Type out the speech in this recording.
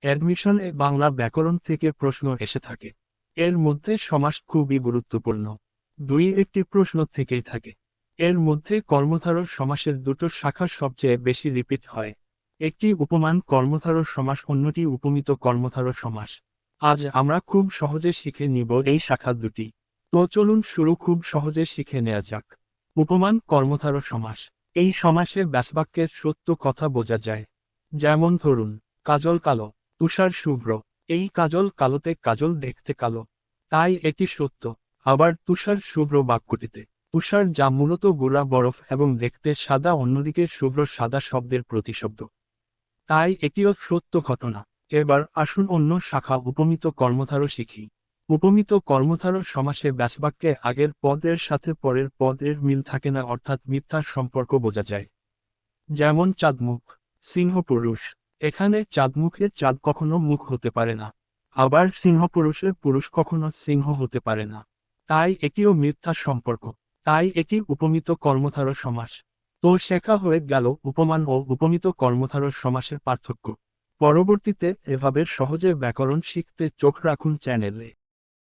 অ্যাডমিশনে বাংলা ব্যাকরণ থেকে প্রশ্ন এসে থাকে। এর মধ্যে সমাস খুবই গুরুত্বপূর্ণ। দুই একটি প্রশ্ন থেকেই থাকে। এর মধ্যে কর্মধারয় সমাসের দুটো শাখা সবচেয়ে বেশি রিপিট হয়। একটি উপমান কর্মধারয় সমাস, অন্যটি উপমিত কর্মধারয় সমাস। আজ আমরা খুব সহজে শিখে নিব এই শাখা দুটি। তো চলুন খুব সহজে শিখে নেওয়া যাক। উপমান কর্মধারয় সমাস। এই সমাসে ব্যাসবাক্যের সত্য কথা বোঝা যায়। যেমন ধরুন, কাজল কালো, তুষার শুভ্র। এই কাজল কালোতে কাজল দেখতে কালো, তাই এটি সত্য। আবার তুষার শুভ্র বাক্যটিতে তুষার, যা মূলত গুঁড়া বরফ এবং দেখতে সাদা, অন্যদিকে শুভ্র সাদা শব্দের প্রতিশব্দ, তাই এটিও সত্য ঘটনা। এবার আসুন অন্য শাখা উপমিত কর্মধারয় শিখি। উপমিত কর্মধারয় সমাসে ব্যাসবাক্যে আগের পদের সাথে পরের পদের মিল থাকে না, অর্থাৎ মিথ্যার সম্পর্ক বোঝা যায়। যেমন চাঁদমুখ, সিংহ পুরুষ। এখানে চাঁদমুখে চাঁদ কখনো মুখ হতে পারে না, আবার সিংহ পুরুষে পুরুষ কখনো সিংহ হতে পারে না, তাই এটিও মিথ্যা সম্পর্ক। তাই এটি উপমিত কর্মধারয় সমাস। তো শেখা হয়ে গেল উপমান ও উপমিত কর্মধারয় সমাসের পার্থক্য। পরবর্তীতে এভাবে সহজে ব্যাকরণ শিখতে চোখ রাখুন চ্যানেলে।